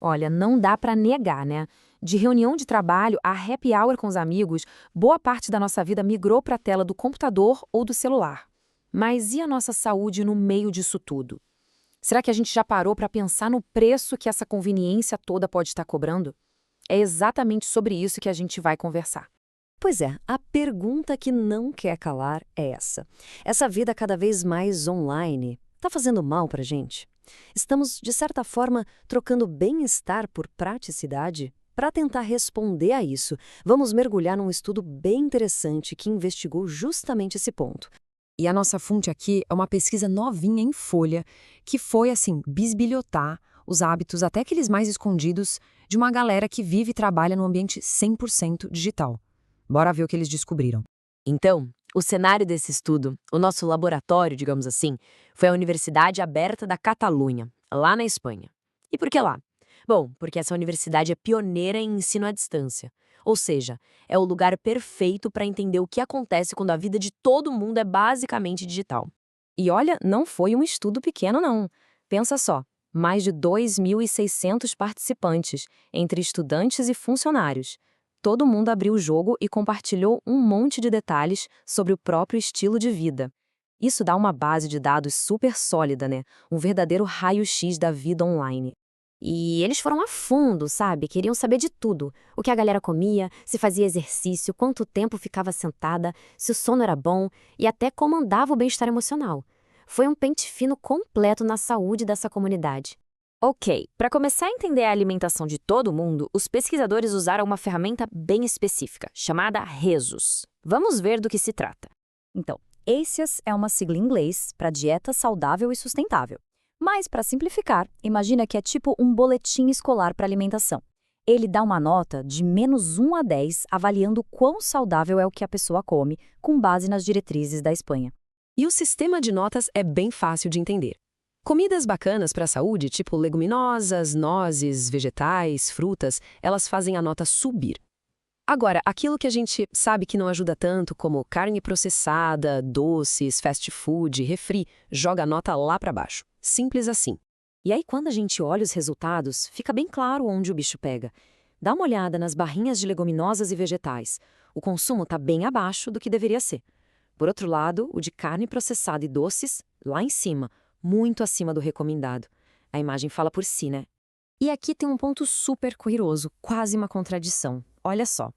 Olha, não dá para negar, né? De reunião de trabalho a happy hour com os amigos, boa parte da nossa vida migrou para a tela do computador ou do celular. Mas e a nossa saúde no meio disso tudo? Será que a gente já parou para pensar no preço que essa conveniência toda pode estar cobrando? É exatamente sobre isso que a gente vai conversar. Pois é, a pergunta que não quer calar é essa. Essa vida cada vez mais online está fazendo mal para gente? Estamos, de certa forma, trocando bem-estar por praticidade? Para tentar responder a isso, vamos mergulhar num estudo bem interessante que investigou justamente esse ponto. E a nossa fonte aqui é uma pesquisa novinha em folha, que foi, assim, bisbilhotar os hábitos, até aqueles mais escondidos, de uma galera que vive e trabalha num ambiente 100% digital. Bora ver o que eles descobriram. Então, o cenário desse estudo, o nosso laboratório, digamos assim, foi a Universidade Aberta da Catalunha, lá na Espanha. E por que lá? Bom, porque essa universidade é pioneira em ensino à distância. Ou seja, é o lugar perfeito para entender o que acontece quando a vida de todo mundo é basicamente digital. E olha, não foi um estudo pequeno, não. Pensa só, mais de 2.600 participantes, entre estudantes e funcionários. Todo mundo abriu o jogo e compartilhou um monte de detalhes sobre o próprio estilo de vida. Isso dá uma base de dados super sólida, né? Um verdadeiro raio-x da vida online. E eles foram a fundo, sabe? Queriam saber de tudo. O que a galera comia, se fazia exercício, quanto tempo ficava sentada, se o sono era bom e até como andava o bem-estar emocional. Foi um pente fino completo na saúde dessa comunidade. Ok, para começar a entender a alimentação de todo mundo, os pesquisadores usaram uma ferramenta bem específica, chamada Rezos. Vamos ver do que se trata. Então, ACES é uma sigla em inglês para dieta saudável e sustentável. Mas, para simplificar, imagina que é tipo um boletim escolar para alimentação. Ele dá uma nota de -1 a 10, avaliando quão saudável é o que a pessoa come, com base nas diretrizes da Espanha. E o sistema de notas é bem fácil de entender. Comidas bacanas para a saúde, tipo leguminosas, nozes, vegetais, frutas, elas fazem a nota subir. Agora, aquilo que a gente sabe que não ajuda tanto, como carne processada, doces, fast food, refri, joga a nota lá para baixo. Simples assim. E aí, quando a gente olha os resultados, fica bem claro onde o bicho pega. Dá uma olhada nas barrinhas de leguminosas e vegetais. O consumo está bem abaixo do que deveria ser. Por outro lado, o de carne processada e doces, lá em cima, muito acima do recomendado. A imagem fala por si, né? E aqui tem um ponto super curioso, quase uma contradição. Olha só.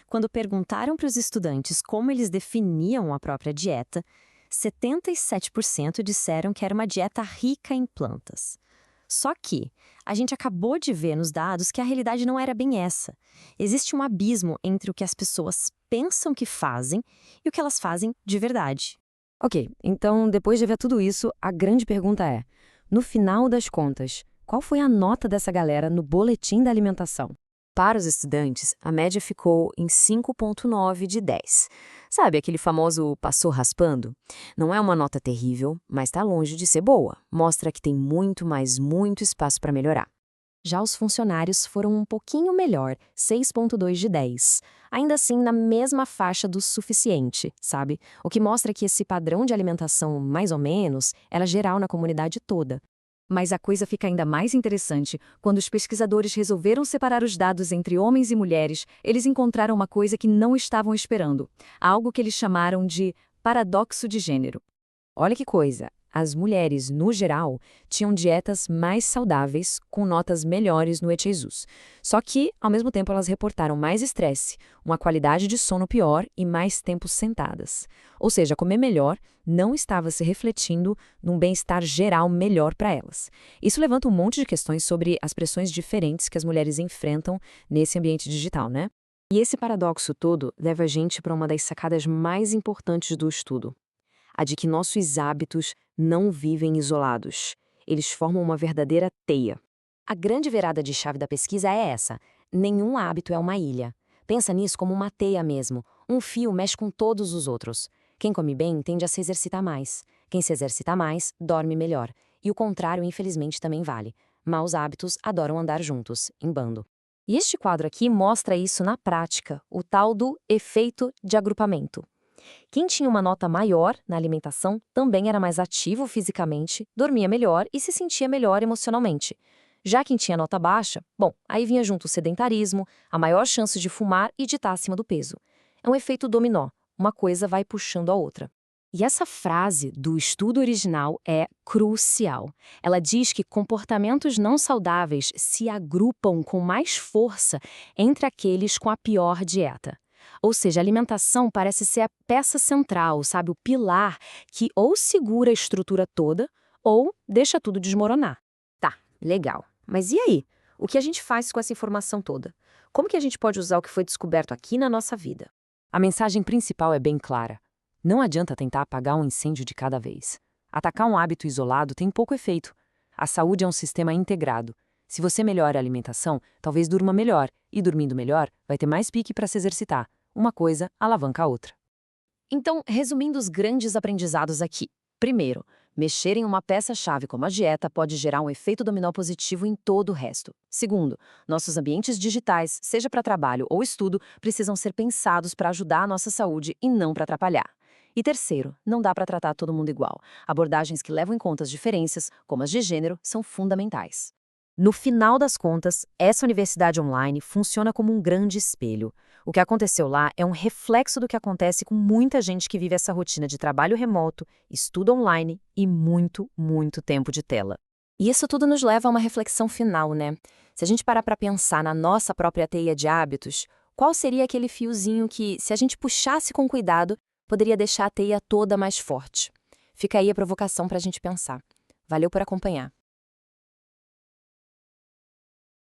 Quando perguntaram para os estudantes como eles definiam a própria dieta, 77% disseram que era uma dieta rica em plantas. Só que a gente acabou de ver nos dados que a realidade não era bem essa. Existe um abismo entre o que as pessoas pensam que fazem e o que elas fazem de verdade. Ok, então depois de ver tudo isso, a grande pergunta é, no final das contas, qual foi a nota dessa galera no boletim da alimentação? Para os estudantes, a média ficou em 5,9 de 10. Sabe aquele famoso passou raspando? Não é uma nota terrível, mas está longe de ser boa. Mostra que tem muito, mas muito espaço para melhorar. Já os funcionários foram um pouquinho melhor, 6,2 de 10. Ainda assim, na mesma faixa do suficiente, sabe? O que mostra que esse padrão de alimentação, mais ou menos, era geral na comunidade toda. Mas a coisa fica ainda mais interessante quando os pesquisadores resolveram separar os dados entre homens e mulheres. Eles encontraram uma coisa que não estavam esperando, algo que eles chamaram de paradoxo de gênero. Olha que coisa, as mulheres, no geral, tinham dietas mais saudáveis, com notas melhores no EJSUS. Só que, ao mesmo tempo, elas reportaram mais estresse, uma qualidade de sono pior e mais tempo sentadas. Ou seja, comer melhor não estava se refletindo num bem-estar geral melhor para elas. Isso levanta um monte de questões sobre as pressões diferentes que as mulheres enfrentam nesse ambiente digital, né? E esse paradoxo todo leva a gente para uma das sacadas mais importantes do estudo. A de que nossos hábitos não vivem isolados. Eles formam uma verdadeira teia. A grande virada de chave da pesquisa é essa. Nenhum hábito é uma ilha. Pensa nisso como uma teia mesmo. Um fio mexe com todos os outros. Quem come bem tende a se exercitar mais. Quem se exercita mais, dorme melhor. E o contrário, infelizmente, também vale. Maus hábitos adoram andar juntos, em bando. E este quadro aqui mostra isso na prática, o tal do efeito de agrupamento. Quem tinha uma nota maior na alimentação também era mais ativo fisicamente, dormia melhor e se sentia melhor emocionalmente. Já quem tinha nota baixa, bom, aí vinha junto o sedentarismo, a maior chance de fumar e de estar acima do peso. É um efeito dominó, uma coisa vai puxando a outra. E essa frase do estudo original é crucial. Ela diz que comportamentos não saudáveis se agrupam com mais força entre aqueles com a pior dieta. Ou seja, a alimentação parece ser a peça central, sabe, o pilar que ou segura a estrutura toda ou deixa tudo desmoronar. Tá, legal. Mas e aí? O que a gente faz com essa informação toda? Como que a gente pode usar o que foi descoberto aqui na nossa vida? A mensagem principal é bem clara. Não adianta tentar apagar um incêndio de cada vez. Atacar um hábito isolado tem pouco efeito. A saúde é um sistema integrado. Se você melhora a alimentação, talvez durma melhor, e dormindo melhor, vai ter mais pique para se exercitar. Uma coisa alavanca a outra. Então, resumindo os grandes aprendizados aqui. Primeiro, mexer em uma peça-chave como a dieta pode gerar um efeito dominó positivo em todo o resto. Segundo, nossos ambientes digitais, seja para trabalho ou estudo, precisam ser pensados para ajudar a nossa saúde e não para atrapalhar. E terceiro, não dá para tratar todo mundo igual. Abordagens que levam em conta as diferenças, como as de gênero, são fundamentais. No final das contas, essa universidade online funciona como um grande espelho. O que aconteceu lá é um reflexo do que acontece com muita gente que vive essa rotina de trabalho remoto, estudo online e muito, muito tempo de tela. E isso tudo nos leva a uma reflexão final, né? Se a gente parar para pensar na nossa própria teia de hábitos, qual seria aquele fiozinho que, se a gente puxasse com cuidado, poderia deixar a teia toda mais forte? Fica aí a provocação para a gente pensar. Valeu por acompanhar.